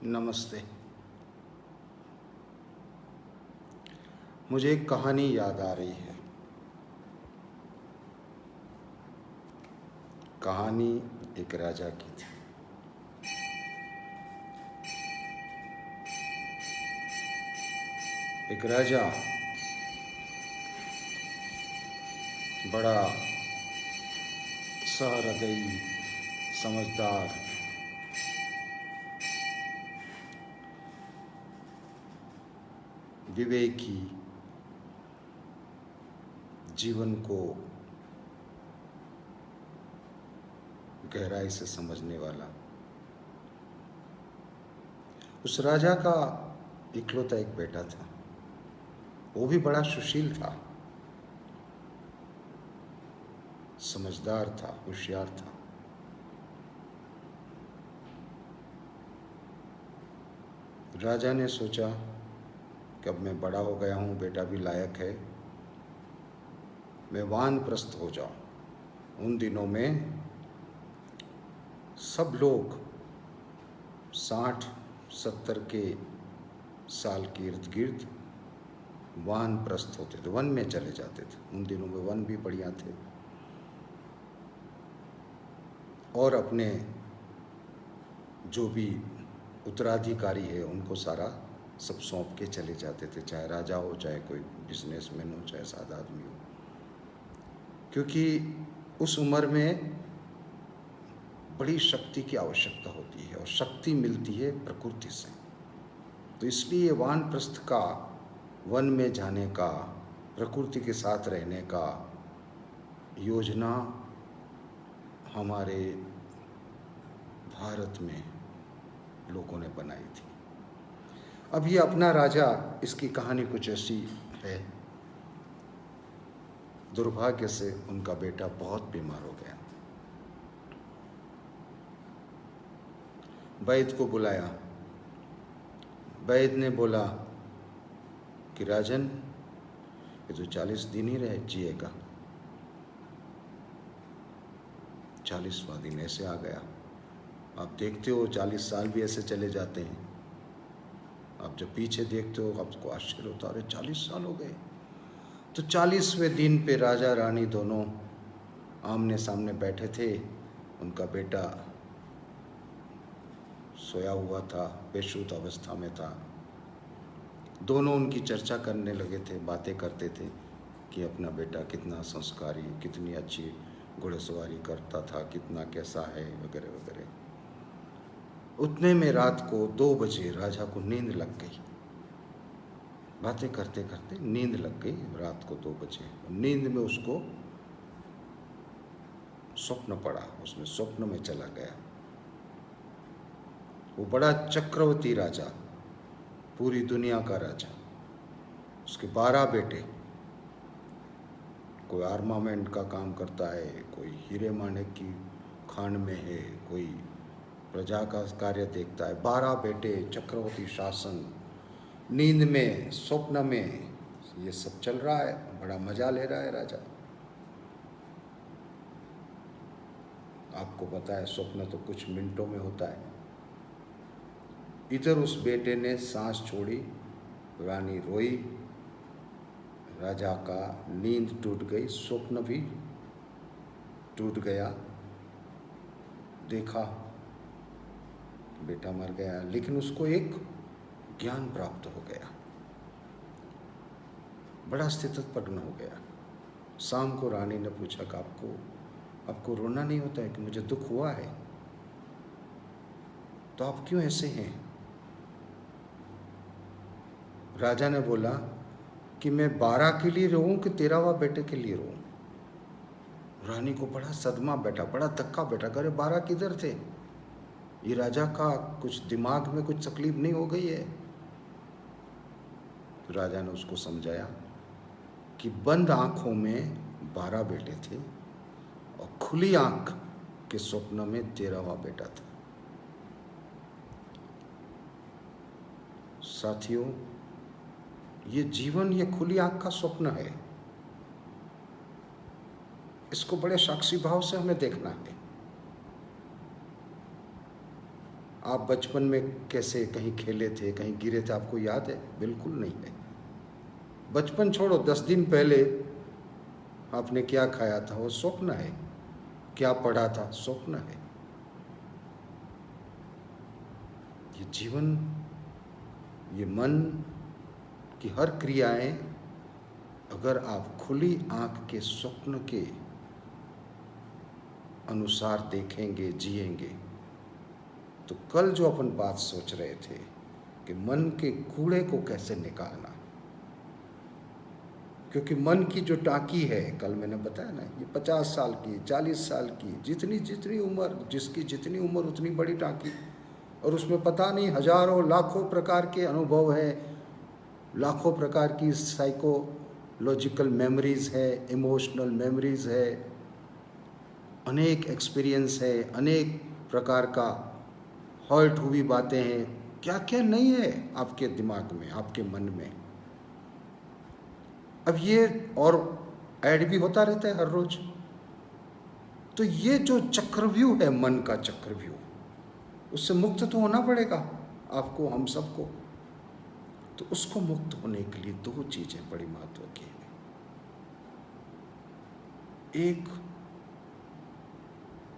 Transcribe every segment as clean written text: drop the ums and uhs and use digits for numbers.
नमस्ते। मुझे एक कहानी याद आ रही है। कहानी एक राजा की थी। एक राजा बड़ा सहृदयी, समझदार, विवेकी, जीवन को गहराई से समझने वाला। उस राजा का इकलौता एक बेटा था। वो भी बड़ा सुशील था, समझदार था, होशियार था। राजा ने सोचा कि अब मैं बड़ा हो गया हूँ, बेटा भी लायक है, मैं वानप्रस्थ हो जाऊं। उन दिनों में सब लोग 60-70 के साल के इर्द गिर्द वानप्रस्थ होते थे, वन में चले जाते थे। उन दिनों में वन भी बढ़िया थे और अपने जो भी उत्तराधिकारी है उनको सारा सब सौंप के चले जाते थे, चाहे राजा हो, चाहे कोई बिजनेसमैन हो, चाहे सादा आदमी हो। क्योंकि उस उम्र में बड़ी शक्ति की आवश्यकता होती है और शक्ति मिलती है प्रकृति से। तो इसलिए वानप्रस्थ का, वन में जाने का, प्रकृति के साथ रहने का योजना हमारे भारत में लोगों ने बनाई थी। अब ये अपना राजा, इसकी कहानी कुछ ऐसी है। दुर्भाग्य से उनका बेटा बहुत बीमार हो गया। वैद्य को बुलाया। वैद्य ने बोला कि राजन, ये तो 40 दिन ही रह जिएगा। 40वां दिन ऐसे आ गया। आप देखते हो 40 साल भी ऐसे चले जाते हैं। आप जब पीछे देखते हो आपको आश्चर्य होता है, अरे 40 साल हो गए। तो 40वें दिन पे राजा रानी दोनों आमने सामने बैठे थे। उनका बेटा सोया हुआ था, बेशुद्ध अवस्था में था। दोनों उनकी चर्चा करने लगे थे, बातें करते थे कि अपना बेटा कितना संस्कारी, कितनी अच्छी घुड़सवारी करता था, कितना कैसा है, वगैरह वगैरह। उतने में रात को 2 बजे राजा को नींद लग गई। बातें करते करते नींद लग गई। रात को 2 बजे नींद में उसको स्वप्न पड़ा। उसने स्वप्न में चला गया। वो बड़ा चक्रवर्ती राजा, पूरी दुनिया का राजा। उसके 12 बेटे, कोई आर्मामेंट का काम करता है, कोई हीरे माणिक की खान में है, कोई प्रजा का कार्य देखता है। 12 बेटे, चक्रवर्ती शासन, नींद में, स्वप्न में ये सब चल रहा है। बड़ा मजा ले रहा है राजा। आपको पता है स्वप्न तो कुछ मिनटों में होता है। इधर उस बेटे ने सांस छोड़ी, रानी रोई, राजा का नींद टूट गई, स्वप्न भी टूट गया। देखा बेटा मर गया, लेकिन उसको एक ज्ञान प्राप्त हो गया। बड़ा स्थितप्रज्ञ हो गया। शाम को रानी ने पूछा कि आपको रोना नहीं होता है कि मुझे दुख हुआ है, तो आप क्यों ऐसे हैं? राजा ने बोला कि मैं 12 के लिए रोऊं कि 13वां बेटे के लिए रोऊं। रानी को बड़ा सदमा बैठा, बड़ा धक्का बैठा। अरे 12 किधर थे? ये राजा का कुछ दिमाग में कुछ तकलीफ नहीं हो गई है? राजा ने उसको समझाया कि बंद आंखों में 12 बेटे थे और खुली आंख के स्वप्न में 13वां बेटा था। साथियों, ये जीवन, ये खुली आंख का स्वप्न है। इसको बड़े साक्षी भाव से हमें देखना है। आप बचपन में कैसे कहीं खेले थे, कहीं गिरे थे, आपको याद है? बिल्कुल नहीं है। बचपन छोड़ो, 10 दिन पहले आपने क्या खाया था वो स्वप्न है, क्या पढ़ा था स्वप्न है। ये जीवन, ये मन की हर क्रियाएं अगर आप खुली आंख के स्वप्न के अनुसार देखेंगे, जिएंगे, तो कल जो अपन बात सोच रहे थे कि मन के कूड़े को कैसे निकालना, क्योंकि मन की जो टांकी है, कल मैंने बताया ना, ये 50 साल की, 40 साल की, जितनी जितनी उम्र, जिसकी जितनी उम्र उतनी बड़ी टांकी, और उसमें पता नहीं हजारों लाखों प्रकार के अनुभव है, लाखों प्रकार की साइकोलॉजिकल मेमोरीज है, इमोशनल मेमोरीज है, अनेक एक्सपीरियंस है, अनेक प्रकार का हर्ट हुई बातें हैं, क्या क्या नहीं है आपके दिमाग में, आपके मन में। अब ये और ऐड भी होता रहता है हर रोज। तो ये जो चक्रव्यूह है, मन का चक्रव्यूह, उससे मुक्त तो होना पड़ेगा आपको, हम सबको। तो उसको मुक्त होने के लिए 2 चीजें बड़ी महत्व की है। एक,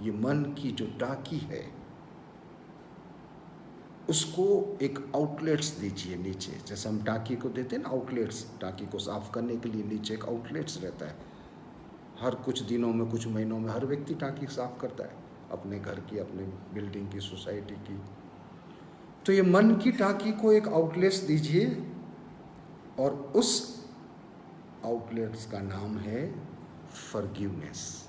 ये मन की जो टांकी है उसको एक आउटलेट्स दीजिए नीचे, जैसे हम टांकी को देते हैं ना आउटलेट्स, टांकी को साफ करने के लिए नीचे एक आउटलेट्स रहता है। हर कुछ दिनों में, कुछ महीनों में हर व्यक्ति टांकी साफ करता है, अपने घर की, अपने बिल्डिंग की, सोसाइटी की। तो ये मन की टांकी को एक आउटलेट्स दीजिए, और उस आउटलेट्स का नाम है फॉरगिवनेस।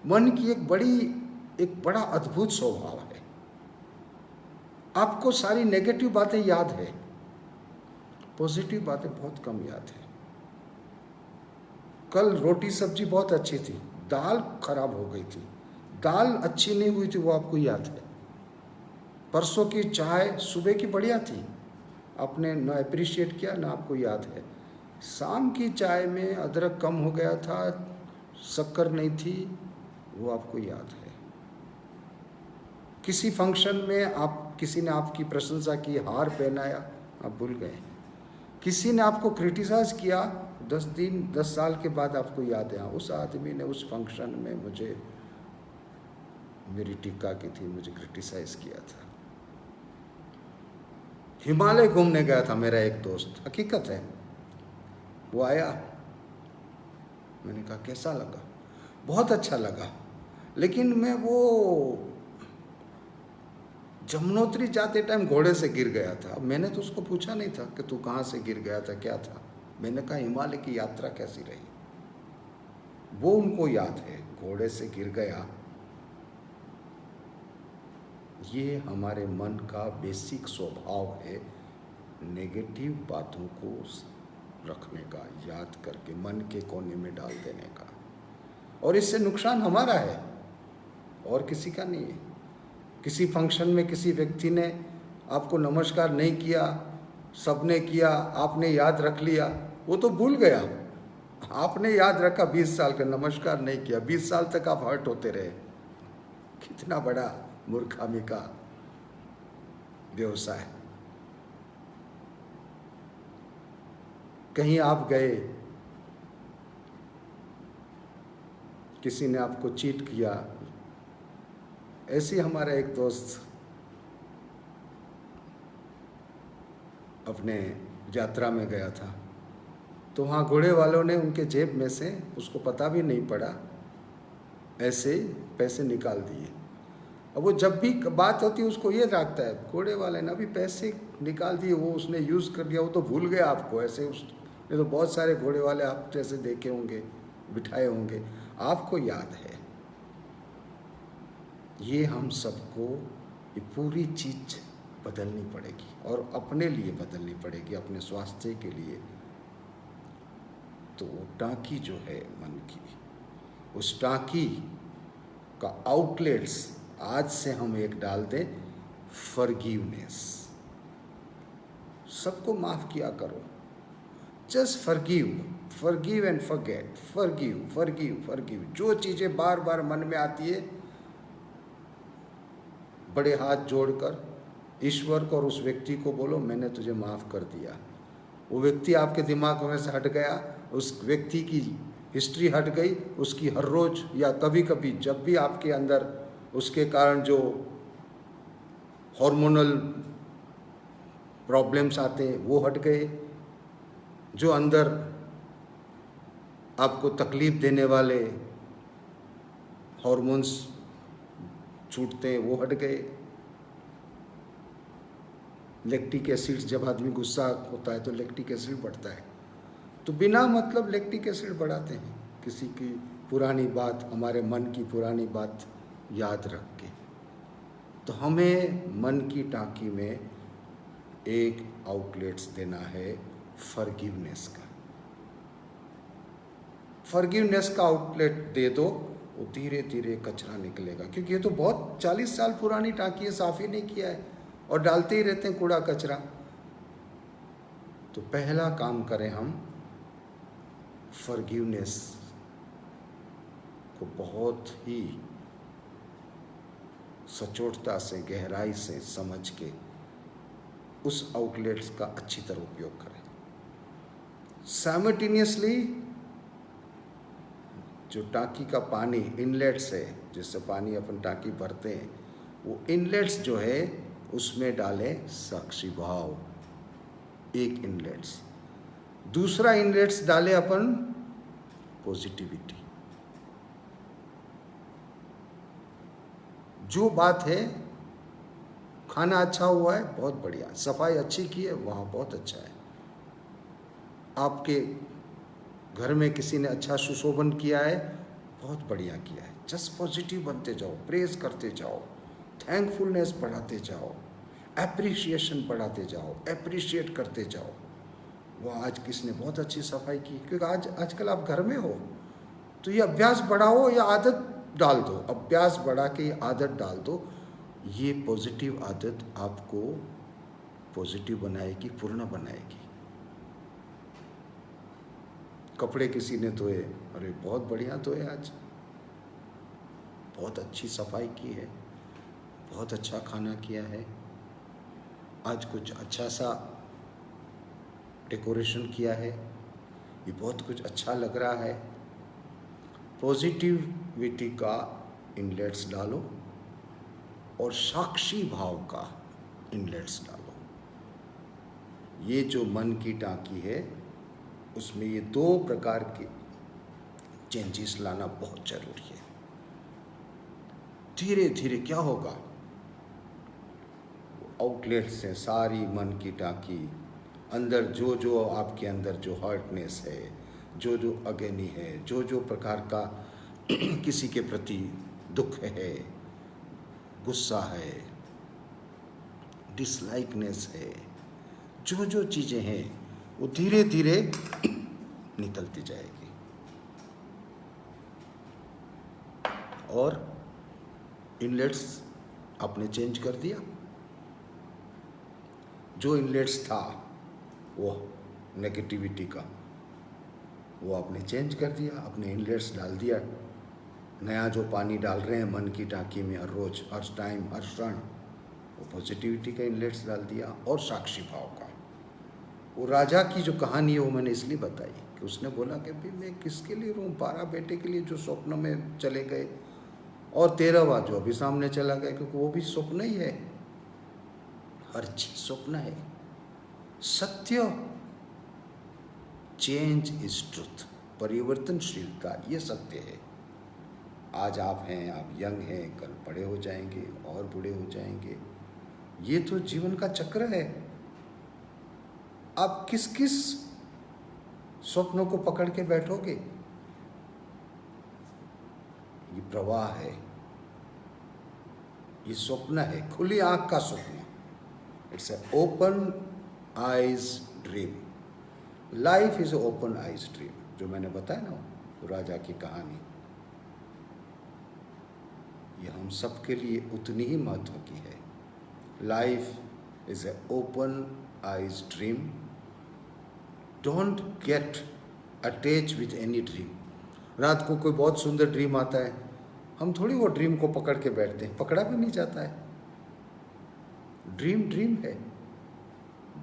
मन की एक बड़ा अद्भुत स्वभाव है। आपको सारी नेगेटिव बातें याद है, पॉजिटिव बातें बहुत कम याद है। कल रोटी सब्जी बहुत अच्छी थी, दाल खराब हो गई थी, दाल अच्छी नहीं हुई थी, वो आपको याद है। परसों की चाय सुबह की बढ़िया थी, आपने ना अप्रिशिएट किया, ना आपको याद है। शाम की चाय में अदरक कम हो गया था, शक्कर नहीं थी, वो आपको याद है। किसी फंक्शन में किसी ने आपकी प्रशंसा की, हार पहनाया, आप भूल गए। किसी ने आपको क्रिटिसाइज किया, 10 साल के बाद आपको याद है, उस आदमी ने उस फंक्शन में मुझे, मेरी टीका की थी, मुझे क्रिटिसाइज किया था। हिमालय घूमने गया था मेरा एक दोस्त, हकीकत है, वो आया, मैंने कहा कैसा लगा? बहुत अच्छा लगा, लेकिन मैं वो जमुनोत्री जाते टाइम घोड़े से गिर गया था। मैंने तो उसको पूछा नहीं था कि तू कहाँ से गिर गया था, क्या था। मैंने कहा हिमालय की यात्रा कैसी रही। वो उनको याद है, घोड़े से गिर गया। ये हमारे मन का बेसिक स्वभाव है, नेगेटिव बातों को रखने का, याद करके मन के कोने में डाल देने का, और इससे नुकसान हमारा है और किसी का नहीं है। किसी फंक्शन में किसी व्यक्ति ने आपको नमस्कार नहीं किया, सबने किया, आपने याद रख लिया, वो तो भूल गया, आपने याद रखा 20 साल का, नमस्कार नहीं किया, 20 साल तक आप हर्ट होते रहे। कितना बड़ा मूर्खामी का व्यवसाय। कहीं आप गए, किसी ने आपको चीट किया। ऐसे हमारा एक दोस्त अपने यात्रा में गया था, तो वहाँ घोड़े वालों ने उनके जेब में से, उसको पता भी नहीं पड़ा, ऐसे पैसे निकाल दिए। अब वो जब भी बात होती है उसको ये रखता है, घोड़े वाले ने अभी पैसे निकाल दिए, वो उसने यूज़ कर लिया, वो तो भूल गया आपको। ऐसे उसने तो बहुत सारे घोड़े वाले आप जैसे देखे होंगे, बिठाए होंगे, आपको याद है। ये हम सबको ये पूरी चीज़ बदलनी पड़ेगी, और अपने लिए बदलनी पड़ेगी, अपने स्वास्थ्य के लिए। तो टांकी जो है मन की, उस टांकी का आउटलेट्स आज से हम एक डाल दें, फॉरगिवनेस। सबको माफ किया करो, just forgive and forget, forgive. जो चीज़ें बार बार मन में आती है बड़े हाथ जोड़कर ईश्वर को और उस व्यक्ति को बोलो मैंने तुझे माफ़ कर दिया। वो व्यक्ति आपके दिमाग में से हट गया, उस व्यक्ति की हिस्ट्री हट गई, उसकी हर रोज़ या कभी कभी जब भी आपके अंदर उसके कारण जो हार्मोनल प्रॉब्लम्स आते हैं वो हट गए, जो अंदर आपको तकलीफ देने वाले हार्मोन्स छूटते हैं वो हट गए। लैक्टिक एसिड, जब आदमी गुस्सा होता है तो लैक्टिक एसिड बढ़ता है, तो बिना मतलब लैक्टिक एसिड बढ़ाते हैं, किसी की पुरानी बात, हमारे मन की पुरानी बात याद रख के। तो हमें मन की टाँकी में एक आउटलेट्स देना है फॉरगिवनेस का। फॉरगिवनेस का आउटलेट दे दो, वो धीरे धीरे कचरा निकलेगा, क्योंकि ये तो बहुत 40 साल पुरानी टाँकी है, साफ ही नहीं किया है और डालते ही रहते हैं कूड़ा कचरा। तो पहला काम करें हम फॉरगिवनेस को बहुत ही सचोटता से, गहराई से समझ के उस आउटलेट्स का अच्छी तरह उपयोग करें। साइमल्टेनियसली जो टाँकी का पानी इनलेट्स है, जिससे पानी अपन टाँकी भरते हैं, वो इनलेट्स जो है उसमें डालें साक्षी भाव, एक इनलेट्स। दूसरा इनलेट्स डालें अपन पॉजिटिविटी। जो बात है, खाना अच्छा हुआ है, बहुत बढ़िया, सफाई अच्छी की है, वहाँ बहुत अच्छा है, आपके घर में किसी ने अच्छा सुशोभन किया है, बहुत बढ़िया किया है। जस्ट पॉजिटिव बनते जाओ, प्रेज करते जाओ, थैंकफुलनेस बढ़ाते जाओ, एप्रिशिएशन बढ़ाते जाओ, एप्रिशिएट करते जाओ। वह आज किसने बहुत अच्छी सफाई की, क्योंकि आजकल आप घर में हो, तो ये अभ्यास बढ़ाओ या आदत डाल दो, अभ्यास बढ़ा के ये आदत डाल दो। ये पॉजिटिव आदत आपको पॉजिटिव बनाएगी, पूर्ण बनाएगी। कपड़े किसी ने धोए, अरे बहुत बढ़िया धोए, आज बहुत अच्छी सफाई की है, बहुत अच्छा खाना किया है, आज कुछ अच्छा सा डेकोरेशन किया है, ये बहुत कुछ अच्छा लग रहा है। पॉजिटिविटी का इनलेट्स डालो और साक्षी भाव का इनलेट्स डालो। ये जो मन की टाँकी है, उसमें ये 2 प्रकार के चेंजेस लाना बहुत जरूरी है। धीरे धीरे क्या होगा, आउटलेट से सारी मन की टाँकी अंदर जो जो आपके अंदर जो हर्टनेस है, जो जो अगेनी है, जो जो प्रकार का किसी के प्रति दुख है, गुस्सा है, डिसलाइकनेस है, जो जो चीज़ें हैं वो धीरे धीरे निकलती जाएगी। और इनलेट्स आपने चेंज कर दिया, जो इनलेट्स था वो नेगेटिविटी का, वो आपने चेंज कर दिया, अपने इनलेट्स डाल दिया। नया जो पानी डाल रहे हैं मन की टाँकी में हर रोज़, हर टाइम, हर क्षण, वो पॉजिटिविटी का इनलेट्स डाल दिया। और साक्षी भाव का, वो राजा की जो कहानी है वो मैंने इसलिए बताई कि उसने बोला कि भाई मैं किसके लिए रहूँ, 12 बेटे के लिए जो स्वप्न में चले गए, और 13वां जो अभी सामने चला गया, क्योंकि वो भी स्वप्न ही है, हर चीज स्वप्न है। सत्य, चेंज इज ट्रुथ, परिवर्तनशीलता ये सत्य है। आज आप हैं, आप यंग हैं, कल बड़े हो जाएंगे और बूढ़े हो जाएंगे, ये तो जीवन का चक्र है। आप किस किस स्वप्नों को पकड़ के बैठोगे, ये प्रवाह है, ये स्वप्न है, खुली आंख का स्वप्न। It's a open eyes dream. Life is a open eyes dream, जो मैंने बताया ना वो राजा की कहानी, ये हम सबके लिए उतनी ही महत्व की है। Life is a open eyes dream. Don't get attach with any dream. रात को कोई बहुत सुंदर ड्रीम आता है, हम थोड़ी वो ड्रीम को पकड़ के बैठते हैं, पकड़ा भी नहीं जाता है। ड्रीम ड्रीम है,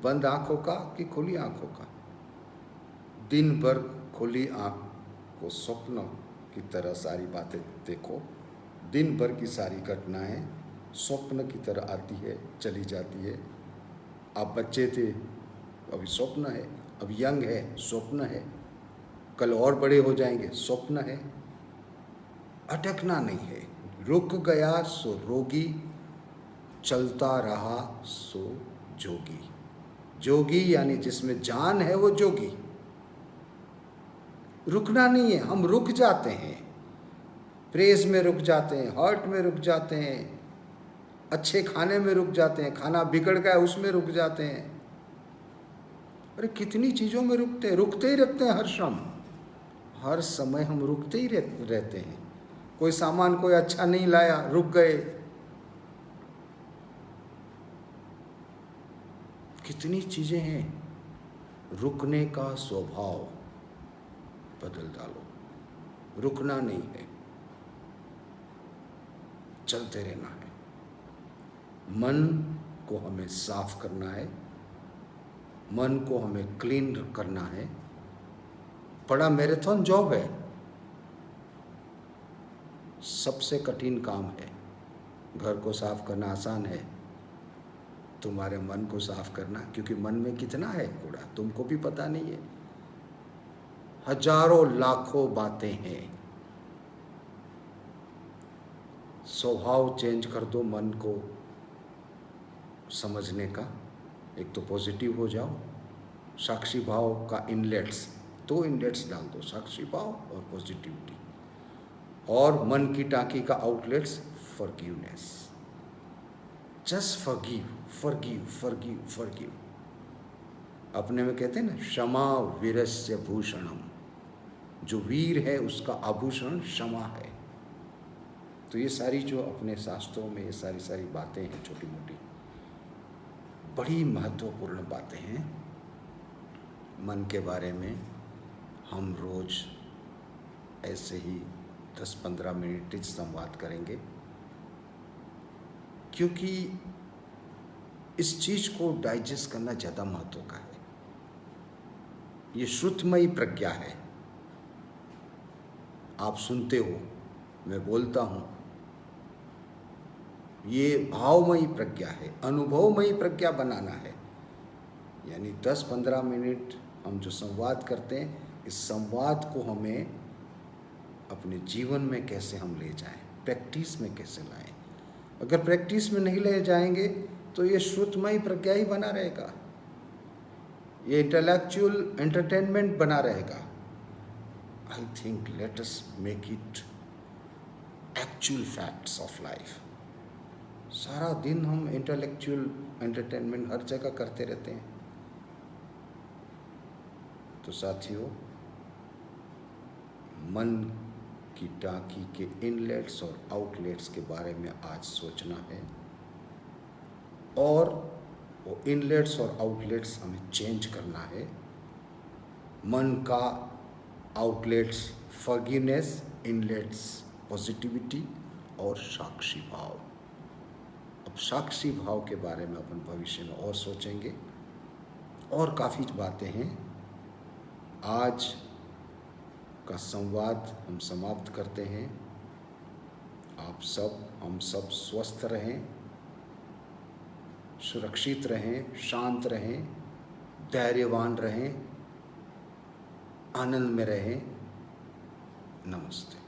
बंद आंखों का कि खुली आंखों का। दिन भर खुली आंख को स्वप्न की तरह सारी बातें देखो। दिन भर की सारी घटनाएं स्वप्न की तरह आती है, चली जाती है। आप बच्चे थे, अभी स्वप्न है। अब यंग है, स्वप्न है। कल और बड़े हो जाएंगे, स्वप्न है। अटकना नहीं है। रुक गया सो रोगी, चलता रहा सो जोगी। जोगी यानी जिसमें जान है वो जोगी। रुकना नहीं है, हम रुक जाते हैं। प्रेस में रुक जाते हैं, हर्ट में रुक जाते हैं, अच्छे खाने में रुक जाते हैं, खाना बिगड़ गया उसमें रुक जाते हैं। अरे कितनी चीज़ों में रुकते ही रखते हैं। हर समय हम रुकते ही रहते हैं। कोई सामान कोई अच्छा नहीं लाया, रुक गए। कितनी चीज़ें हैं। रुकने का स्वभाव बदल डालो। रुकना नहीं है, चलते रहना है। मन को हमें साफ करना है, मन को हमें क्लीन करना है। बड़ा मैराथन जॉब है, सबसे कठिन काम है। घर को साफ करना आसान है, तुम्हारे मन को साफ करना, क्योंकि मन में कितना है कूड़ा तुमको भी पता नहीं है। हजारों लाखों बातें हैं। स्वभाव चेंज कर दो मन को समझने का। एक तो पॉजिटिव हो जाओ। साक्षी भाव का इनलेट्स, 2 इनलेट्स डाल दो, साक्षी भाव और पॉजिटिविटी। और मन की टांकी का outlets forgiveness. Just forgive, forgive, forgive, forgive. अपने में कहते हैं ना, क्षमा वीरस्य भूषणम। जो वीर है उसका आभूषण क्षमा है। तो ये सारी जो अपने शास्त्रों में ये सारी बातें हैं, छोटी मोटी बड़ी महत्वपूर्ण बातें हैं। मन के बारे में हम रोज ऐसे ही 10-15 मिनट संवाद करेंगे, क्योंकि इस चीज को डाइजेस्ट करना ज़्यादा महत्व का है। ये श्रुतमयी प्रज्ञा है। आप सुनते हो, मैं बोलता हूँ। ये भावमयी प्रज्ञा है, अनुभवमयी प्रज्ञा बनाना है। यानी 10-15 मिनट हम जो संवाद करते हैं, इस संवाद को हमें अपने जीवन में कैसे हम ले जाएं, प्रैक्टिस में कैसे लाएं। अगर प्रैक्टिस में नहीं ले जाएंगे तो ये श्रुतमयी प्रज्ञा ही बना रहेगा, ये इंटेलेक्चुअल एंटरटेनमेंट बना रहेगा। I think let us make it actual facts of life. सारा दिन हम इंटेलेक्चुअल एंटरटेनमेंट हर जगह करते रहते हैं। तो साथियों, मन की टांकी के इनलेट्स और आउटलेट्स के बारे में आज सोचना है, और वो इनलेट्स और आउटलेट्स हमें चेंज करना है। मन का आउटलेट्स फॉरगिवनेस, इनलेट्स पॉजिटिविटी और साक्षी भाव। अब साक्षी भाव के बारे में अपन भविष्य में और सोचेंगे, और काफ़ी बातें हैं। आज का संवाद हम समाप्त करते हैं। आप सब, हम सब स्वस्थ रहें, सुरक्षित रहें, शांत रहें, धैर्यवान रहें, आनंद में रहें। नमस्ते।